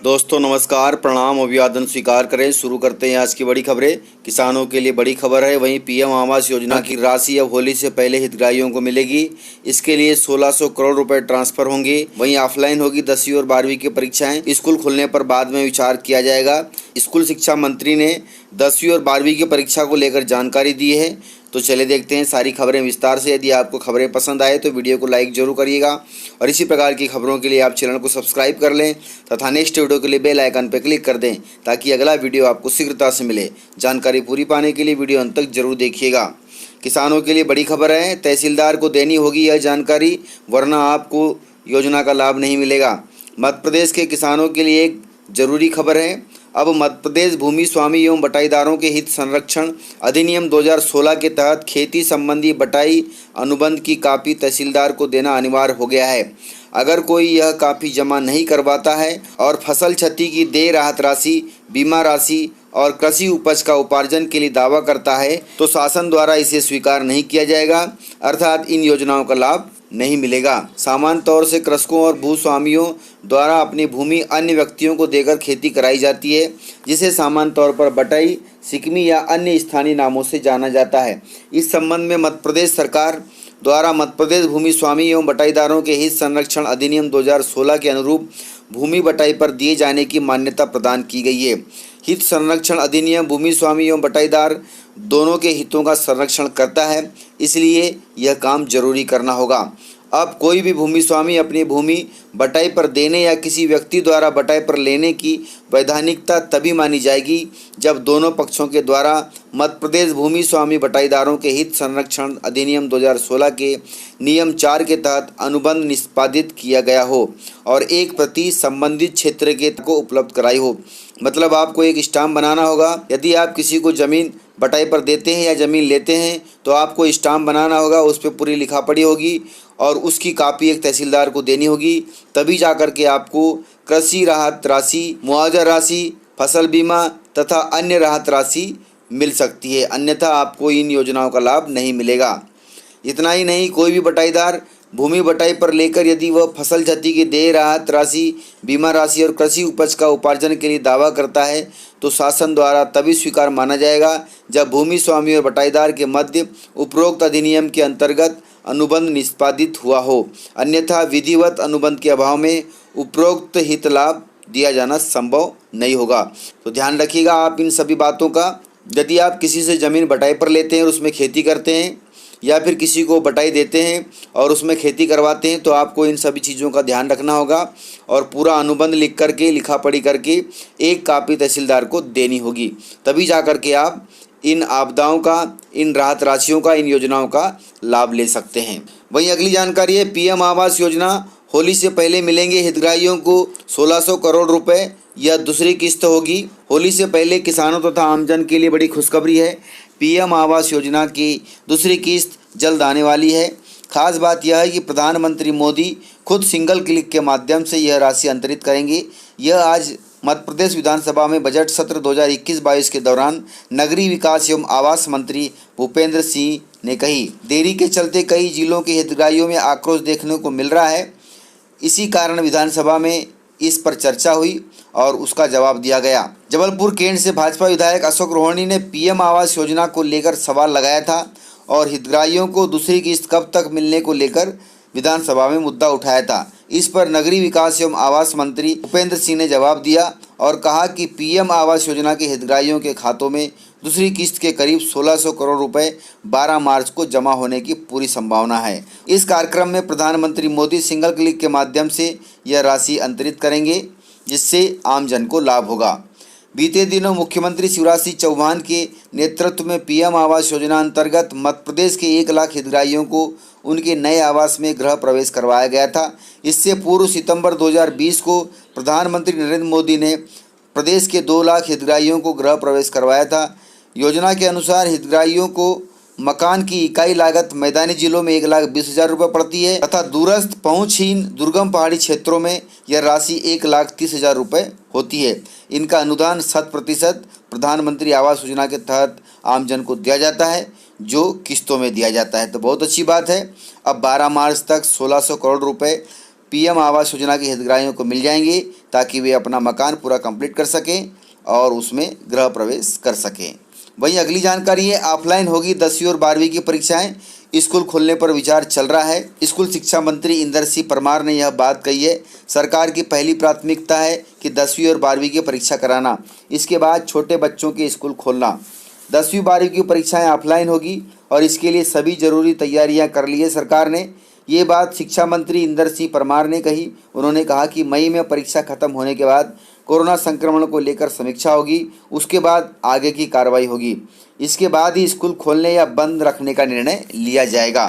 दोस्तों नमस्कार, प्रणाम, अभिवादन स्वीकार करें। शुरू करते हैं आज की बड़ी खबरें। किसानों के लिए बड़ी खबर है। वहीं पीएम आवास योजना की राशि अब होली से पहले हितग्राहियों को मिलेगी। इसके लिए 1600 करोड़ रुपए ट्रांसफर होंगे। वहीं ऑफलाइन होगी 10वीं और 12वीं की परीक्षाएं। स्कूल खुलने पर बाद में विचार किया जाएगा। स्कूल शिक्षा मंत्री ने 10वीं और 12वीं की परीक्षा को लेकर जानकारी दी है। तो चले देखते हैं सारी खबरें विस्तार से। यदि आपको खबरें पसंद आए तो वीडियो को लाइक जरूर करिएगा और इसी प्रकार की खबरों के लिए आप चैनल को सब्सक्राइब कर लें तथा नेक्स्ट वीडियो के लिए बेल आइकन पर क्लिक कर दें ताकि अगला वीडियो आपको शीघ्रता से मिले। जानकारी पूरी पाने के लिए वीडियो अंत तक जरूर देखिएगा। किसानों के लिए बड़ी खबर है। तहसीलदार को देनी होगी यह जानकारी, वरना आपको योजना का लाभ नहीं मिलेगा। मध्य प्रदेश के किसानों के लिए एक जरूरी खबर है। अब मध्य प्रदेश भूमि स्वामी एवं बटाईदारों के हित संरक्षण अधिनियम 2016 के तहत खेती संबंधी बटाई अनुबंध की कॉपी तहसीलदार को देना अनिवार्य हो गया है। अगर कोई यह कॉपी जमा नहीं करवाता है और फसल क्षति की देय राहत राशि, बीमा राशि और कृषि उपज का उपार्जन के लिए दावा करता है तो शासन द्वारा इसे स्वीकार नहीं किया जाएगा, अर्थात इन योजनाओं का लाभ नहीं मिलेगा। सामान्य तौर से कृषकों और भूस्वामियों द्वारा अपनी भूमि अन्य व्यक्तियों को देकर खेती कराई जाती है, जिसे सामान्य तौर पर बटाई, सिकमी या अन्य स्थानीय नामों से जाना जाता है। इस संबंध में मध्य प्रदेश सरकार द्वारा मध्य प्रदेश भूमि स्वामी एवं बटाईदारों के हित संरक्षण अधिनियम 2016 के अनुरूप भूमि बटाई पर दिए जाने की मान्यता प्रदान की गई है। हित संरक्षण अधिनियम भूमि स्वामी एवं बटाईदार दोनों के हितों का संरक्षण करता है, इसलिए यह काम जरूरी करना होगा। अब कोई भी भूमि स्वामी अपनी भूमि बटाई पर देने या किसी व्यक्ति द्वारा बटाई पर लेने की वैधानिकता तभी मानी जाएगी जब दोनों पक्षों के द्वारा मध्य प्रदेश भूमि स्वामी बटाईदारों के हित संरक्षण अधिनियम 2016 के नियम 4 के तहत अनुबंध निष्पादित किया गया हो और एक प्रति संबंधित क्षेत्र के को उपलब्ध कराई हो। मतलब आपको एक स्टाम्प बनाना होगा। यदि आप किसी को ज़मीन बटाई पर देते हैं या ज़मीन लेते हैं तो आपको स्टाम्प बनाना होगा, उस पर पूरी लिखा पढ़ी होगी और उसकी कॉपी एक तहसीलदार को देनी होगी। तभी जाकर के आपको कृषि राहत राशि, मुआवजा राशि, फसल बीमा तथा अन्य राहत राशि मिल सकती है, अन्यथा आपको इन योजनाओं का लाभ नहीं मिलेगा। इतना ही नहीं, कोई भी बटाईदार भूमि बटाई पर लेकर यदि वह फसल क्षति की देय राहत राशि, बीमा राशि और कृषि उपज का उपार्जन के लिए दावा करता है तो शासन द्वारा तभी स्वीकार माना जाएगा जब भूमि स्वामी और बटाईदार के मध्य उपरोक्त अधिनियम के अंतर्गत अनुबंध निष्पादित हुआ हो, अन्यथा विधिवत अनुबंध के अभाव में उपरोक्त हित लाभ दिया जाना संभव नहीं होगा। तो ध्यान रखिएगा आप इन सभी बातों का। यदि आप किसी से ज़मीन बटाई पर लेते हैं और उसमें खेती करते हैं या फिर किसी को बटाई देते हैं और उसमें खेती करवाते हैं तो आपको इन सभी चीज़ों का ध्यान रखना होगा और पूरा अनुबंध लिख करके, लिखा पढ़ी करके एक कॉपी तहसीलदार को देनी होगी। तभी जा कर के आप इन आपदाओं का, इन राहत राशियों का, इन योजनाओं का लाभ ले सकते हैं। वहीं अगली जानकारी है, पीएम आवास योजना होली से पहले मिलेंगे हितग्राहियों को 1600 करोड़ रुपए। यह दूसरी किस्त होगी। होली से पहले किसानों तथा आमजन के लिए बड़ी खुशखबरी है। पीएम आवास योजना की दूसरी किस्त जल्द आने वाली है। खास बात यह है कि प्रधानमंत्री मोदी खुद सिंगल क्लिक के माध्यम से यह राशि अंतरित करेंगे। यह आज मध्य प्रदेश विधानसभा में बजट सत्र 2021-22 के दौरान नगरीय विकास एवं आवास मंत्री भूपेंद्र सिंह ने कही। देरी के चलते कई जिलों के हितग्राहियों में आक्रोश देखने को मिल रहा है। इसी कारण विधानसभा में इस पर चर्चा हुई और उसका जवाब दिया गया। जबलपुर कैंट से भाजपा विधायक अशोक रोहणी ने पीएम आवास योजना को लेकर सवाल लगाया था और हितग्राहियों को दूसरी किस्त कब तक मिलने को लेकर विधानसभा में मुद्दा उठाया था। इस पर नगरीय विकास एवं आवास मंत्री भूपेंद्र सिंह ने जवाब दिया और कहा कि पीएम आवास योजना के हितग्राहियों के खातों में दूसरी किस्त के करीब 1600 करोड़ रुपए 12 मार्च को जमा होने की पूरी संभावना है। इस कार्यक्रम में प्रधानमंत्री मोदी सिंगल क्लिक के माध्यम से यह राशि अंतरित करेंगे, जिससे आमजन को लाभ होगा। बीते दिनों मुख्यमंत्री शिवराज सिंह चौहान के नेतृत्व में पीएम आवास योजना अंतर्गत मध्य प्रदेश के 1 लाख हितग्राहियों को उनके नए आवास में गृह प्रवेश करवाया गया था। इससे पूर्व सितंबर 2020 को प्रधानमंत्री नरेंद्र मोदी ने प्रदेश के 2 लाख हितग्राहियों को गृह प्रवेश करवाया था। योजना के अनुसार हितग्राहियों को मकान की इकाई लागत मैदानी जिलों में 1,20,000 रुपये पड़ती है तथा दूरस्थ पहुँचहीन दुर्गम पहाड़ी क्षेत्रों में यह राशि 1,30,000 रुपये होती है। इनका अनुदान 100% प्रधानमंत्री आवास योजना के तहत आमजन को दिया जाता है, जो किस्तों में दिया जाता है। तो बहुत अच्छी बात है। अब 12 मार्च तक 1600 करोड़ रुपए पीएम आवास योजना के हितग्राहियों को मिल जाएंगे ताकि वे अपना मकान पूरा कंप्लीट कर सकें और उसमें गृह प्रवेश कर सकें। वहीं अगली जानकारी है, ऑफलाइन होगी 10वीं और 12वीं की परीक्षाएं, स्कूल खोलने पर विचार चल रहा है। स्कूल शिक्षा मंत्री इंदर सिंह परमार ने यह बात कही है। सरकार की पहली प्राथमिकता है कि 10वीं और 12वीं की परीक्षा कराना, इसके बाद छोटे बच्चों के स्कूल खोलना। 10वीं 12वीं की परीक्षाएं ऑफलाइन होगी और इसके लिए सभी जरूरी तैयारियां कर ली है सरकार ने। ये बात शिक्षा मंत्री इंदर सिंह परमार ने कही। उन्होंने कहा कि मई में परीक्षा खत्म होने के बाद कोरोना संक्रमण को लेकर समीक्षा होगी, उसके बाद आगे की कार्रवाई होगी। इसके बाद ही स्कूल खोलने या बंद रखने का निर्णय लिया जाएगा।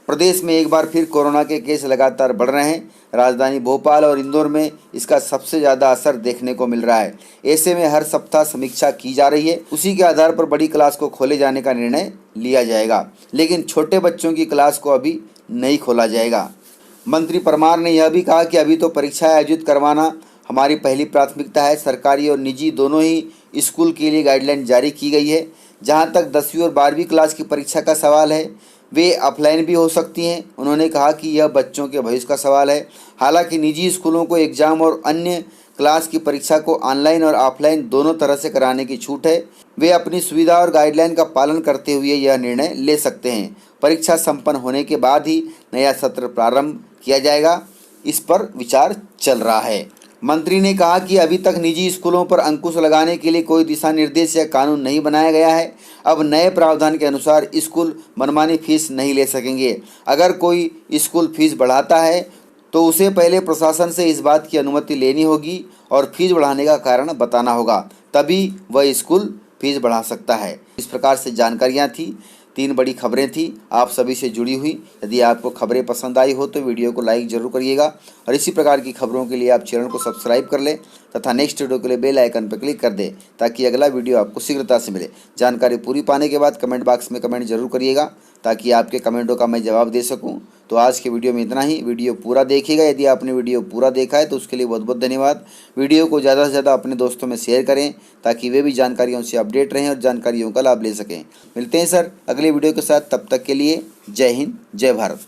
प्रदेश में एक बार फिर कोरोना के केस लगातार बढ़ रहे हैं। राजधानी भोपाल और इंदौर में इसका सबसे ज़्यादा असर देखने को मिल रहा है। ऐसे में हर सप्ताह समीक्षा की जा रही है, उसी के आधार पर बड़ी क्लास को खोले जाने का निर्णय लिया जाएगा, लेकिन छोटे बच्चों की क्लास को अभी नहीं खोला जाएगा। मंत्री परमार ने यह भी कहा कि अभी तो परीक्षाएं आयोजित करवाना हमारी पहली प्राथमिकता है। सरकारी और निजी दोनों ही स्कूल के लिए गाइडलाइन जारी की गई है। जहां तक 10वीं और 12वीं क्लास की परीक्षा का सवाल है, वे ऑफलाइन भी हो सकती हैं। उन्होंने कहा कि यह बच्चों के भविष्य का सवाल है। हालांकि निजी स्कूलों को एग्जाम और अन्य क्लास की परीक्षा को ऑनलाइन और ऑफलाइन दोनों तरह से कराने की छूट है। वे अपनी सुविधा और गाइडलाइन का पालन करते हुए यह निर्णय ले सकते हैं। परीक्षा संपन्न होने के बाद ही नया सत्र प्रारंभ किया जाएगा, इस पर विचार चल रहा है। मंत्री ने कहा कि अभी तक निजी स्कूलों पर अंकुश लगाने के लिए कोई दिशा निर्देश या कानून नहीं बनाया गया है। अब नए प्रावधान के अनुसार स्कूल मनमानी फीस नहीं ले सकेंगे। अगर कोई स्कूल फीस बढ़ाता है तो उसे पहले प्रशासन से इस बात की अनुमति लेनी होगी और फीस बढ़ाने का कारण बताना होगा, तभी वह स्कूल फीस बढ़ा सकता है। इस प्रकार से जानकारियाँ थी, 3 बड़ी खबरें थी आप सभी से जुड़ी हुई। यदि आपको खबरें पसंद आई हो तो वीडियो को लाइक जरूर करिएगा और इसी प्रकार की खबरों के लिए आप चैनल को सब्सक्राइब कर लें तथा नेक्स्ट वीडियो के लिए बेल आइकन पर क्लिक कर दें ताकि अगला वीडियो आपको शीघ्रता से मिले। जानकारी पूरी पाने के बाद कमेंट बॉक्स में कमेंट जरूर करिएगा ताकि आपके कमेंटों का मैं जवाब दे सकूं। तो आज के वीडियो में इतना ही। वीडियो पूरा देखिएगा। यदि आपने वीडियो पूरा देखा है तो उसके लिए बहुत बहुत धन्यवाद। वीडियो को ज़्यादा से ज़्यादा अपने दोस्तों में शेयर करें ताकि वे भी जानकारियों से अपडेट रहें और जानकारियों का लाभ ले सकें। मिलते हैं सर अगले वीडियो के साथ, तब तक के लिए जय हिंद, जय भारत।